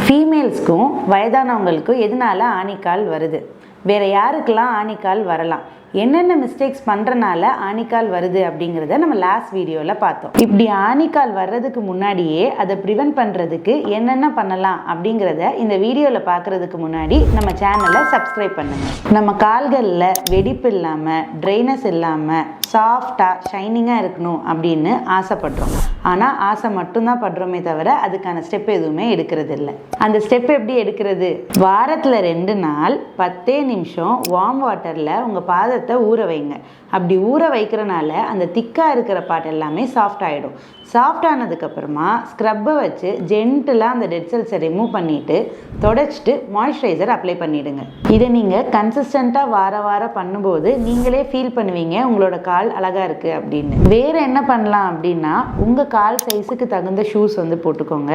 ஃபீமேல்ஸ்க்கும் வயதானவங்களுக்கும் எதனால ஆணிக்கால் வருது, வேறு யாருக்கெல்லாம் ஆணிக்கால் வரலாம், என்னென்ன மிஸ்டேக்ஸ் பண்ணுறனால ஆணிக்கால் வருது அப்படிங்கிறத நம்ம லாஸ்ட் வீடியோவில் பார்த்தோம். இப்படி ஆணிக்கால் வர்றதுக்கு முன்னாடியே அதை ப்ரிவென்ட் பண்ணுறதுக்கு என்னென்ன பண்ணலாம் அப்படிங்கிறத இந்த வீடியோவில் பார்க்குறதுக்கு முன்னாடி நம்ம சேனலை சப்ஸ்கிரைப் பண்ணுங்கள். நம்ம கால்களில் வெடிப்பு இல்லாமல், ட்ரைனஸ் இல்லாமல், சாஃப்டாக ஷைனிங்காக இருக்கணும் அப்படின்னு ஆசைப்படுறோம். ஆனால் ஆசை மட்டும்தான் படுறோமே தவிர அதுக்கான ஸ்டெப் எதுவுமே எடுக்கிறது இல்லை. அந்த ஸ்டெப் எப்படி எடுக்கிறது? வாரத்தில் 2 நாள் 10 நிமிஷம் வார்ம் வாட்டரில் உங்கள் பாதத்தை ஊற வைங்க. அப்படி ஊற வைக்கிறனால அந்த திக்காக இருக்கிற பார்ட் எல்லாமே சாஃப்ட் ஆகிடும். சாஃப்ட் ஆனதுக்கப்புறமா ஸ்க்ரப்பை வச்சு ஜென்டிலாக அந்த டெட் செல்ஸை ரிமூவ் பண்ணிவிட்டு தொடச்சிட்டு மாய்ஸ்சரைசர் அப்ளை பண்ணிவிடுங்க. இதை நீங்கள் கன்சிஸ்டண்ட்டாக வாரம் பண்ணும்போது நீங்களே ஃபீல் பண்ணுவீங்க உங்களோட கால் அழகாக இருக்குது அப்படின்னு. வேறு என்ன பண்ணலாம் அப்படின்னா, உங்கள் கால் சைஸுக்கு தகுந்த ஷூஸ் போட்டுக்கோங்க.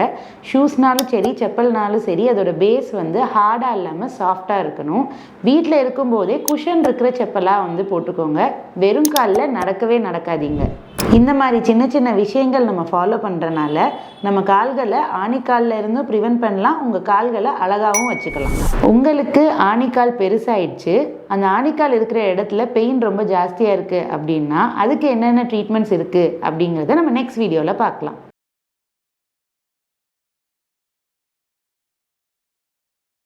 ஷூஸ்னாலும் சரி, செப்பல்னாலும் சரி, அதோட பேஸ் ஹார்டாக இல்லாமல் சாஃப்டாக இருக்கணும். வீட்டில் இருக்கும்போதே குஷன் இருக்கிற செப்பலாக போட்டுக்கோங்க. வெறும் காலில் நடக்கவே நடக்காதீங்க. இந்த மாதிரி சின்ன சின்ன விஷயங்கள் நம்ம ஃபாலோ பண்ணுறனால நம்ம கால்களை ஆணிக்காலில் இருந்தும் ப்ரிவென்ட் பண்ணலாம், உங்கள் கால்களை அழகாகவும் வச்சுக்கலாம். உங்களுக்கு ஆணிக்கால் பெருசாயிடுச்சு, அந்த ஆணிக்கால் இருக்கிற இடத்துல பெயின் ரொம்ப ஜாஸ்தியாக இருக்குது அப்படின்னா அதுக்கு என்னென்ன ட்ரீட்மெண்ட்ஸ் இருக்குது அப்படிங்கிறத நம்ம நெக்ஸ்ட் வீடியோவில் பார்க்கலாம்.